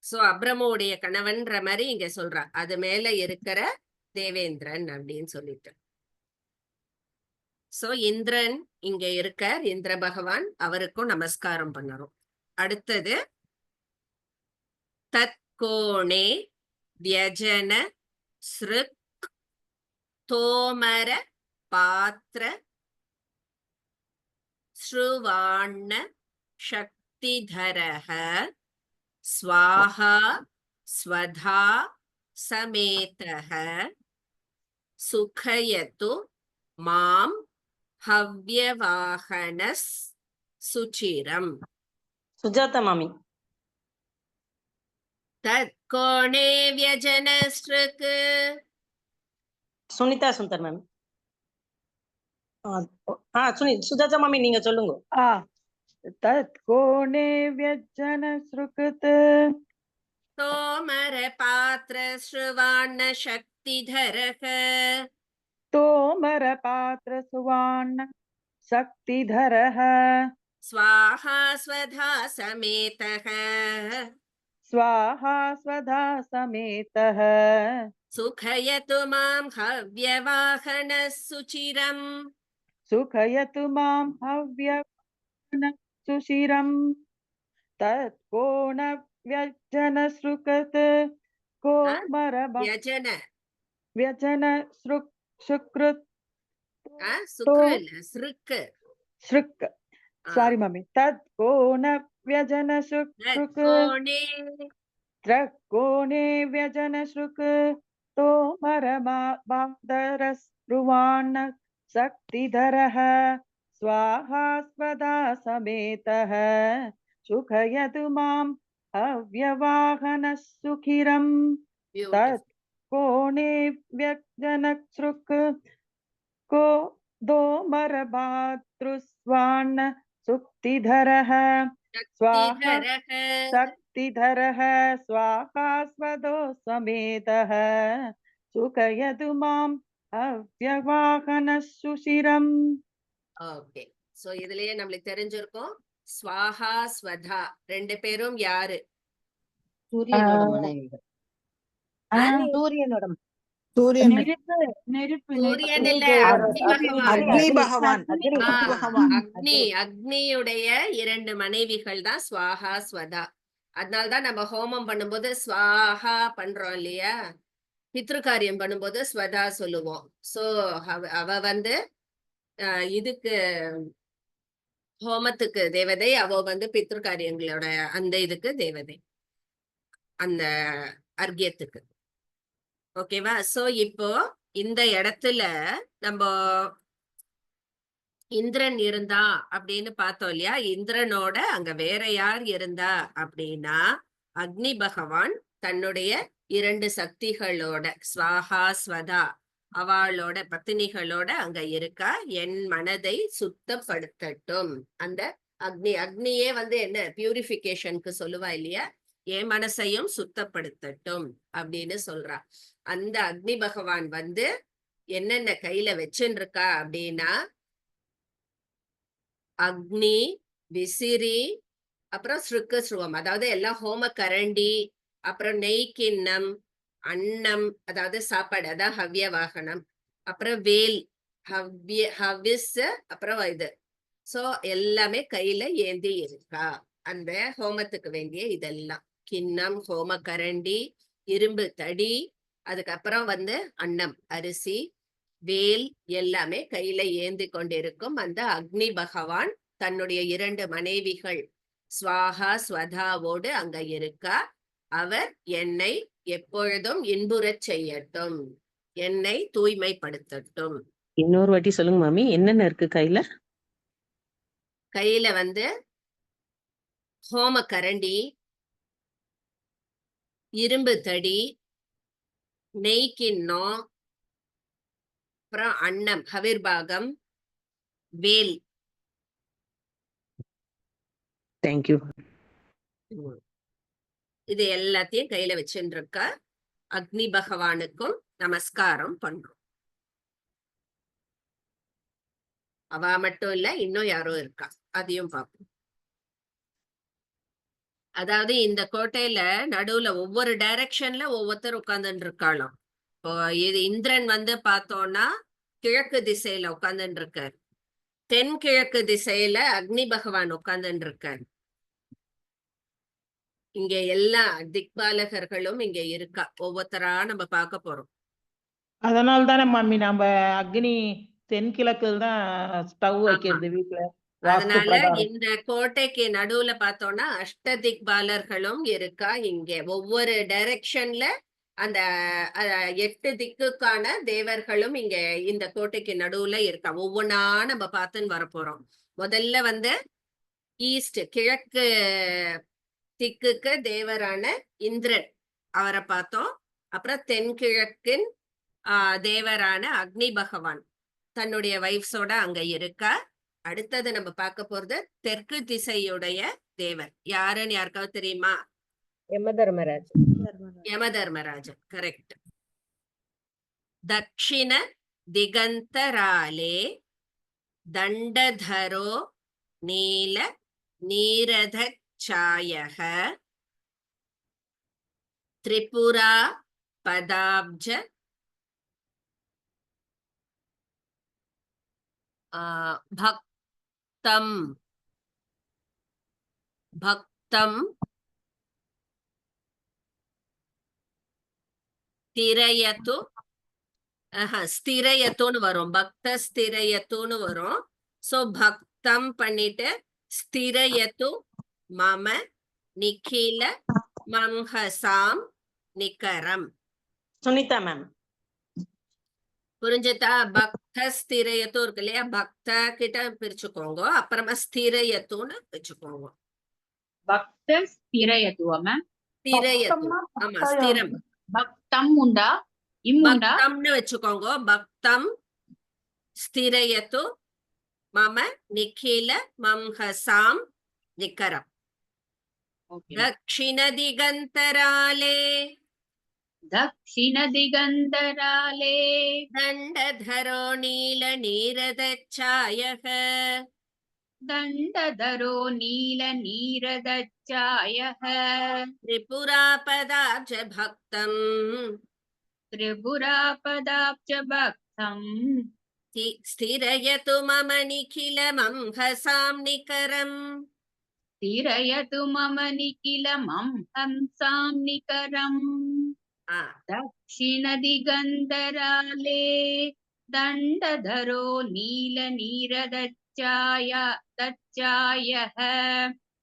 சோ அப்ரமோடைய கணவன்ற மாதிரி இங்க சொல்றா, அது மேல இருக்கிற தேவேந்திரன் அப்படின்னு சொல்லிட்டு. சோ இந்திரன் இங்க இருக்கார், இந்திர பகவான், அவருக்கும் நமஸ்காரம் பண்ணணும். அடுத்தது தத்கோணே வியஜன ஸ்ருக் தோமர பாத்திர ஸ்ருவாண்ண சக்திதரஹ ஸ்வாஹா ஸ்வதா சமேதஹ சுகயது மாம் ஹவ்யவாஹனஸ் சுச்சிரம். சுஜாதா மாமி. தத்கோணே வியஜன ஸ்ருக். சுனிதா சுந்தர் மேம். சுஜாதா மாமி நீங்க சொல்லுங்க. தத்கோணே வியஜன ஸ்ருக்த் தோமர பாத்திர ஸ்ருவாண்ண சக்திதரஹ தோமர பாத்திர சுவாண்ண சக்திதரஹ ஸ்வாஹா ஸ்வதா சமேதஹ ஸ்வாஹா ஸ்வதா சமேதஹ சுகயது மாம் ஹவ்யவாஹன சுச்சிரம். சுகயது மாம் ஹவ்யவாஹன சுச்சிரம். தத்கோண வியஜன ஸ்ருக்த் கோமர யஜன வியஜன சுக்ருத் சுக்ரு இல்ல ஸ்ருக்கு. ஸ்ருக். சாரி மாமி. தத்கோண வியஜன ஸ்ருக் தத்கோணே த்ரக்கோணே வியஜன ஸ்ருக் தோமர பாதரஸ்ருவாண்ண சக்திதரஹ ஸ்வாஹா ஸ்வதா சமேதஹ சுகயது மாம் அவ்யவாஹன சுகிரம். தத்கோணே வியஜன ஸ்ருக் கோ தோமர பாத்ருஸ்வாண்ண சுக்திதரஹ ஸ்வாஹா சக்திதரஹ ஸ்வாஹா ஸ்வதோ சமேதஹ சுகயது மாம் அவ்யவாஹன சுஷிரம். ஓகே, சோ இதுலயே நம்மளுக்கு தெரிஞ்சிருக்கும் ஸ்வாஹா ஸ்வதா ரெண்டு பேரும் யாரு? சூரியனோட மனைவிகள். சூரியனோட சூரியன் இல்ல, அக்னி பகவான். அக்னியுடைய இரண்டு மனைவிகள் தான் ஸ்வாஹா ஸ்வதா. அதனால்தான் நம்ம ஹோமம் பண்ணும்போது ஸ்வாஹா பண்றோம் இல்லையா, பித்ருகாரியம் பண்ணும்போது ஸ்வதா சொல்லுவோம். சோ அவ வந்து இதுக்கு ஹோமத்துக்கு தேவதை, அவ வந்து பித்ருகாரியங்களோட அந்த இதுக்கு தேவதை, அந்த அர்க்கியத்துக்கு. ஓகேவா? சோ இப்போ இந்த இடத்துல நம்ம இந்திரன் இருந்தா அப்படின்னு பார்த்தோம் இல்லையா, இந்திரனோட அங்க வேற யார் இருந்தா அப்படின்னா அக்னி பகவான் தன்னுடைய இரண்டு சக்திகளோட ஸ்வாஹா ஸ்வதா அவளோட பத்தினிகளோட அங்க இருக்கா. என் மனதை சுத்தப்படுத்தட்டும். அந்த அக்னியே வந்து என்ன பியூரிஃபிகேஷனுக்கு சொல்லுவா இல்லையா, என் மனசையும் சுத்தப்படுத்தட்டும் அப்படின்னு சொல்றா. அந்த அக்னி பகவான் வந்து என்னென்ன கையில வச்சுன்னு இருக்கா அப்படின்னா அக்னி, விசிறி, அப்புறம் ஸ்ருக்க ஸ்ருவம், அதாவது எல்லாம் ஹோம கரண்டி, அப்புறம் நெய் கிண்ணம், அன்னம் அதாவது சாப்பாடு, அதான் ஹவ்ய வாகனம், அப்புறம் வேல் ஹவிஸ், அப்புறம் இது. சோ எல்லாமே கையில ஏந்தி இருக்கா அந்த ஹோமத்துக்கு வேண்டிய இதெல்லாம். கிண்ணம், ஹோம கரண்டி, இரும்பு தடி, அதுக்கப்புறம் வந்து அன்னம் அரிசி, வேல் எல்லாமே கையில ஏந்தி கொண்டிருக்கும் அந்த அக்னி பகவான் தன்னுடைய இரண்டு மனைவிகள் ஸ்வாஹா ஸ்வதாவோடு அங்க இருக்கா. அவர் என்னை எப்பொழுதும் இன்புறச் செய்யட்டும், என்னை தூய்மைப்படுத்தட்டும். இன்னொரு வாட்டி சொல்லுங்க மாமி, என்னென்ன இருக்கு கையில? கையில வந்து ஹோம கரண்டி, இரும்பு தடி, நெய் கிண்ணம், அப்புறம் அன்னம் ஹவிர்பாகம், வேல். தேங்க்யூ. இது எல்லாத்தையும் கையில வச்சுட்டு இருக்க அக்னி பகவானுக்கும் நமஸ்காரம் பண்றோம். அவ மட்டும் இல்ல, இன்னும் யாரோ இருக்கா, அதையும் பார்ப்போம். அதாவது இந்த கோட்டையில நடுவுல ஒவ்வொரு டைரக்ஷன்ல ஒவ்வொருத்தர் உட்கார்ந்துட்டு இருக்காளாம். இப்போ இது இந்திரன் வந்து பார்த்தோம்னா கிழக்கு திசையில உட்கார்ந்துட்டு இருக்கார், தென்கிழக்கு திசையில அக்னி பகவான் உட்கார்ந்துட்டு இருக்கார், இங்க எல்லா திக்பாலகர்களும் இங்க இருக்கா. ஒவ்வொருத்தரா நம்ம பார்க்க போறோம். அதனால தானே மாமி நம்ம அக்னி தென்கிழக்குல தான் ஸ்டவ் ஆமா. வைக்கிறது வீட்டுல வாஸ்து அதனால பிரகாரம். இந்த கோட்டைக்கு நடுவுல பார்த்தோம்னா அஷ்டதிக்பாலர்களும் இருக்கா. இங்க ஒவ்வொரு டைரக்ஷன்ல அந்த 8 திக்குக்கான தேவர்களும் இங்க இந்த கோட்டைக்கு நடுவுல இருக்கா. ஒவ்வொன்னா நம்ம பார்த்துன்னு வரப்போறோம். முதல்ல வந்து ஈஸ்ட் கிழக்கு திக்குக்கு தேவரான இந்திரன், அவரை பார்த்தோம். அப்புறம் தென்கிழக்கின் தேவரான அக்னி பகவான் தன்னுடைய வைஃப்ஸோட அங்க இருக்கா. அடுத்தது நம்ம பார்க்க போறது தெற்கு திசையுடைய தேவர் யாருன்னு யாருக்காவது தெரியுமா? யமதர்மராஜ். யமதர்மராஜன், கரெக்ட். தக்ஷிண திகந்தராலே தண்டதரோ நீல நீரத சாயக திரிபுரா பதாப்ஜ பக்தம் பக்தம் திரயத்து ஸ்திரயத்துன்னு வரும். பக்த ஸ்திரயத்துன்னு வரும். சோ பக்தம் பண்ணிட்டு ஸ்திரயத்து மம நிகில மம்ஹசாம் நிகரம். சுனிதா மேம். புரிஞ்சுதா? பக்த ஸ்திரயத்தும் இருக்கு இல்லையா, பக்த கிட்ட பிரிச்சுக்கோங்க, அப்புறமா ஸ்திரயத்துன்னு வச்சுக்கோங்க. பக்த ஸ்திரயத்துவ மேம். ஸ்திரயத்து, ஆமா ஸ்திரம். பக்தம் உண்டா இம் உண்டா? பக்தம்னு வச்சுக்கோங்க. பக்தம் ஸ்திரயத்து மம நிகில மம்ஹசாம் நிகரம். தக்ஷிண திகந்தராலே தக்ஷிண திகந்தராலே தண்டதரோ நீல நீரதச்சாயக தண்டதரோ நீல நீரதச்சாயக திரிபுராபதாப்ஜ பக்தம் திரிபுராபதாப்ஜ பக்தம் ஸ்திரயது மம நிகில மம்ஹசாம் நிகரம். ஸ்திரயது மம நிகிலமம் ஹம்சாம் நிகரம். தக்ஷிண திகந்தராலே தண்டதரோ நீல நீரதச்சாயக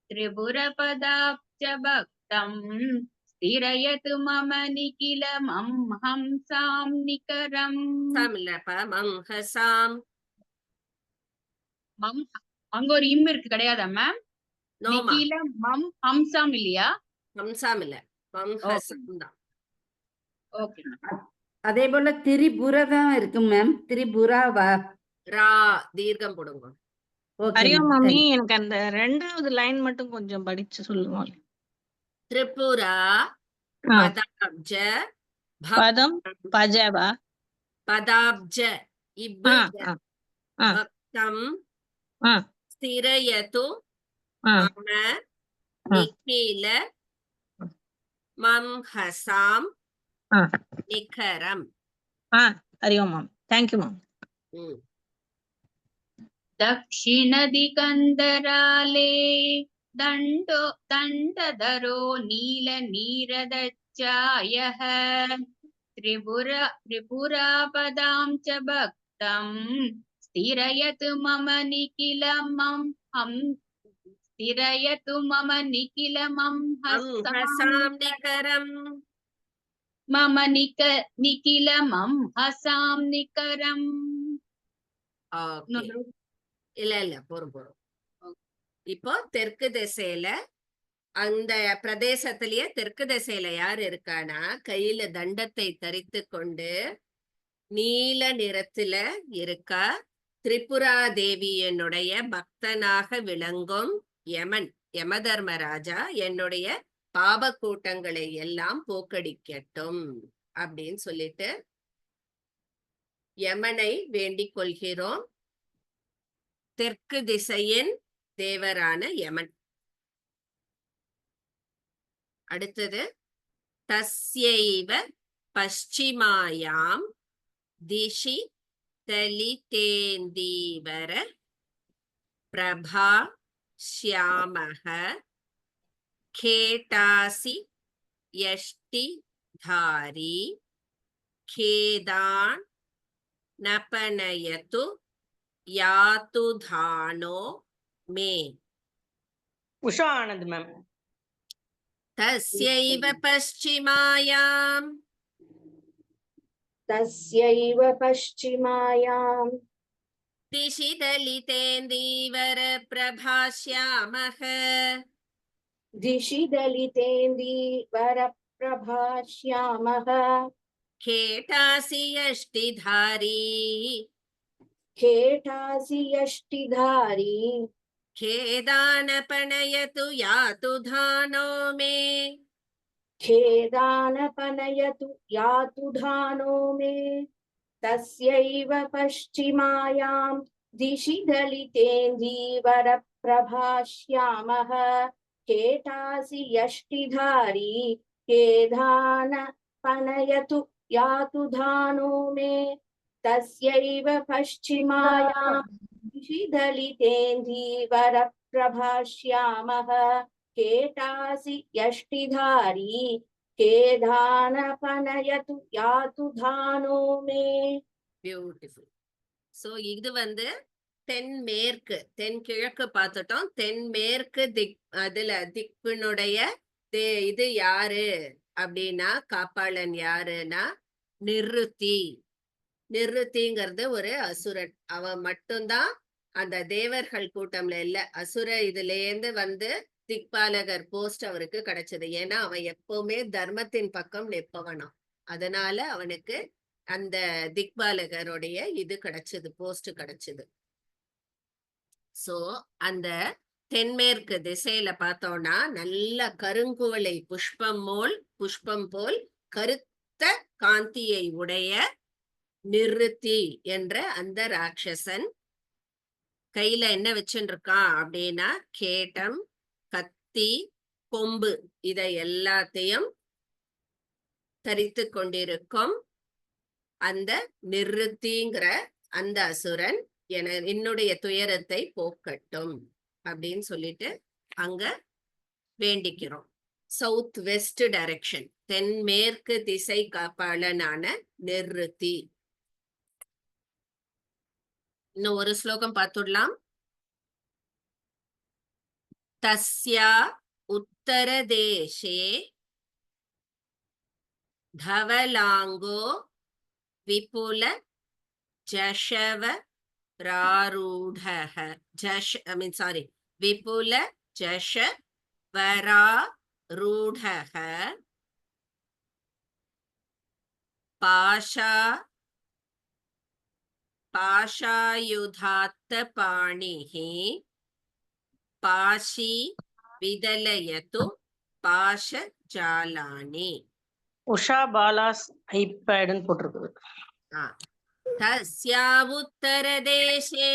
திரிபுரபதாப்ஜ பக்தம் ஸ்திரயது மம நிகிலமம் ஹம்சாம் நிகரம். மம்ஹசாம். அங்க ஒரு இம் இருக்கு கிடையாதா மேம்? நிகில மம் ஹம்சாம் இல்லையா? ஹம்சாம் இல்ல, மம்ஹசாம் தான். ஓகே. அதே போல திரிபுர தான் இருக்கு மேம். திரிபுராவா? ரா தீர்க்கம் போடுங்க. ஹரியோம் மாமி, எனக்கு அந்த 2வது லைன் மட்டும் கொஞ்சம் படிச்சு சொல்லுங்க. திரிபுரா பதாப்ஜ பதம் பஜவா பதாப்ஜ பக்தம் ஸ்திரயது மம நிகில மம்ஹசாம் நிகரம். ஹரியோம் மாம். தேங்க்யூ மாம். दक्षिण दिगंधराले दंडधरो नील नीरदच्चायः त्रिपुरापदां च भक्तं स्थिरयतु मम निखिलमं स्थिरयतु मम निखिलमं हसां निकरं मम निखिलमं हसां निकरं. இல்ல போறோம். இப்போ தெற்கு திசையில அந்த பிரதேசத்திலேயே தெற்கு திசையில யார் இருக்கானா, கையில தண்டத்தை தரித்து கொண்டு நீல நிறத்துல இருக்கா. திரிபுரா தேவியனுடைய பக்தனாக விளங்கும் யமன், யமதர்மராஜா என்னுடைய பாப கூட்டங்களை எல்லாம் போக்கடிக்கட்டும் அப்படின்னு சொல்லிட்டு யமனை வேண்டிக் கொள்கிறோம். தெற்கு திசையின் தேவரான யமன். அடுத்தது தஸ்யைவ பశ్చిமாயாம் திஷி தலிதேந்தீவர பிரபா ஷ்யாமஹ खेटासि यष्टिधारी खेदान् नपनयतु यातु धानो मे உஷா ஆனந்த் மேம். तस्यैव पश्चिमायाम् तस्यैव पश्चिमायां दिशि दलितेन्दीवर प्रभास्यामः दिशि दलितेन्दीवरप्रभास्यामः खेटासि यष्टिधारी खेटासि यष्टिधारी खेदानपनयतु यातु धानो मे खेदानपनयतु यातु धानो मे तस्यैव पश्चिमायां दिशि दलितेन्दीवरप्रभास्यामः खेटासि यष्टिधारी खेदानपनयतु यातु धानो मे तस्यैव पश्चिमायां दिशि दलितेन्दीवरप्रभास्यामः खेटासि यष्टिधारी खेदानपनयतु यातु धानो मे. பியூட்டிஃபுல். சோ இது வந்து தென்மேற்கு தென்கிழக்கு பார்த்துட்டோம். தென்மேற்கு அதுல திக்கினுடைய இது யாரு அப்படின்னா காப்பாளன் யாருன்னா நிருத்தி. நிருத்திங்கிறது ஒரு அசுரன். அவன் மட்டும்தான் அந்த தேவர்கள் கூட்டம்ல இல்ல, அசுர இதுல இருந்து வந்து திக்பாலகர் போஸ்ட் அவருக்கு கிடைச்சது. ஏன்னா அவன் எப்பவுமே தர்மத்தின் பக்கம் நிற்பவனாம். அதனால அவனுக்கு அந்த திக்பாலகருடைய இது கிடைச்சது, போஸ்ட் கிடைச்சது. சோ அந்த தென்மேற்கு திசையில பார்த்தோம்னா நல்ல கருங்குவளை புஷ்பம் போல் கருத்த காந்தியை உடைய நிருத்தி என்ற அந்த ராட்சசன் கையில என்ன வச்சுருக்கான் அப்படின்னா கேட்டம், கத்தி, கொம்பு இதை எல்லாத்தையும் தரித்து கொண்டிருக்கும் அந்த நிருத்திங்கிற அந்த அசுரன் என்னுடைய துயரத்தை போக்கட்டும் அப்படின்னு சொல்லிட்டு அங்க வேண்டிக்கிறோம். சவுத் வெஸ்ட் டைரக்ஷன், தென்மேற்கு திசை காப்பாளனான நிருத்தி. இன்னும் ஒரு ஸ்லோகம் பார்த்துடலாம். தஸ்யா உத்தர தேசே தவலாங்கோ விபுல ஜஷவ ராரூடஹ விபுல ஜஷ வராரூடஹ பாஷாயுதாத்த பாணிஹி பாஷி விதலயது பாஷ ஜாலானி. உஷா பாலாஸ் ஐபேட்னு போட்டிருக்கு. தஸ்யா உத்தர தேசே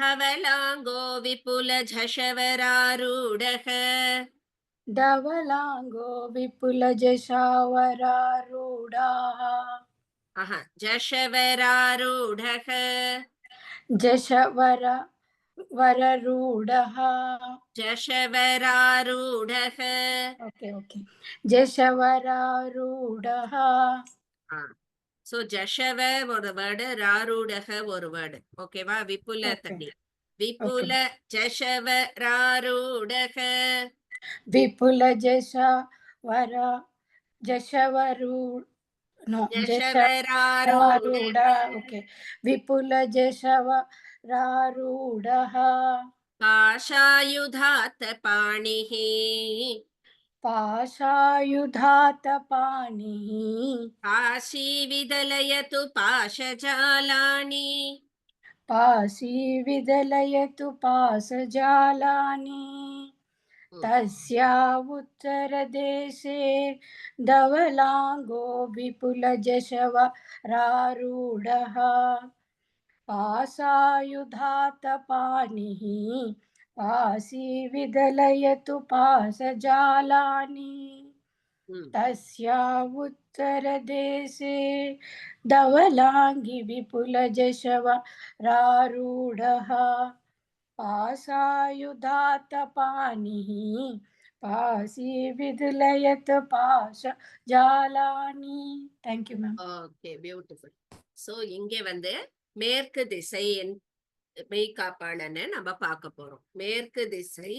धवलांगो विपुल झषवरारूढः झषवरारूढः झषवरारूढः So ஜஷவ ஒரு வேர்டு, ராரூடக ஒரு வேர்டு. ஓகேவா? விபுல தண்ணி விபுல ஜஷவ ராரூடக விபுல ஜஷவராரூட. ஓகே, விபுல ஜஷவராரூடஹ பாஷாயுதாத்த பாணிஹி பாஷாயுதாத்த பாணிஹ பாஷி விதலயது பாஷஜாலானி பாசி விதலயது பாசஜாலானி. தஸ்யா உத்தரதேசே தவலாங்கோ விபுல ஜஷவராரூடஹ பாசாயுதாத்த பாணிஹ பாசி விதலயது பாசஜாலானி. தஸ்யா உத்தரதேசே தவலாங்கி விபுல ஜஷவராரூடஹ पासायुधातपाणिः पासी विदलयत् पाश जालानि. Thank you ma'am. Okay, beautiful. So இங்க வந்து மேற்கு திசை மெய்காப்பாளன்னு நம்ம பார்க்க போறோம். மேற்கு திசை,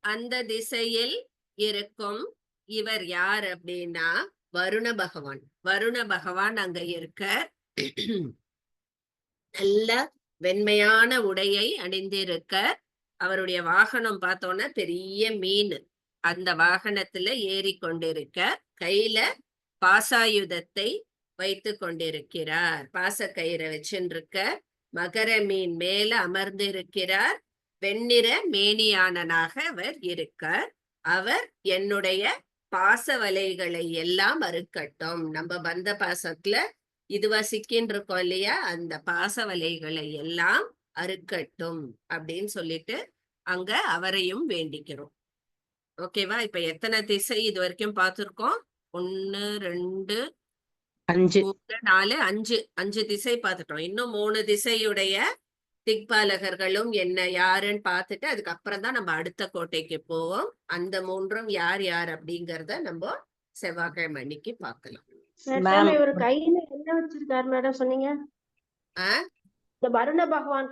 அந்த திசையில் இருக்கும் இவர் யார் அப்படின்னா வருண பகவான். வருண பகவான் அங்க இருக்க நல்ல வெண்மையான உடையை அணிந்திருக்க. அவருடைய வாகனம் பார்த்தோன்னா பெரிய மீன். அந்த வாகனத்துல ஏறி கொண்டிருக்க, கையில பாசாயுதத்தை வைத்து கொண்டிருக்கிறார். பாசக்கயிறை வச்சுருக்க, மகர மீன் மேல அமர்ந்திருக்கிறார். வெண்ணிற மேனியானனாக அவர் இருக்கார். அவர் என்னுடைய பாச வலைகளை எல்லாம் அறுக்கட்டும். நம்ம பந்த பாசத்துல இதுவா சிக்கின்னு இருக்கோம் இல்லையா, அந்த பாச வலைகளை எல்லாம் அறுக்கட்டும் அப்படின்னு சொல்லிட்டு அங்க அவரையும் வேண்டிக்கிறோம். ஓகேவா? இப்ப எத்தனை திசை இது வரைக்கும் பார்த்திருக்கோம்? 1 2 5 3 4 5 திசை பார்த்துட்டோம். இன்னும் 3 திசையுடைய திக்பாலகர்களும் என்ன யாருன்னு பார்த்துட்டு அதுக்கப்புறம் தான் நம்ம அடுத்த கோட்டைக்கு போவோம். அந்த 3ம் யார் யார் அப்படிங்கறத நம்ம செவ்வாய்க்கிழமை அன்னைக்கு பார்க்கலாம். மேம் இவர் கையில என்ன வச்சிருக்காரு மேடம் சொன்னீங்க? ஆஹ் இந்த வருண பகவான்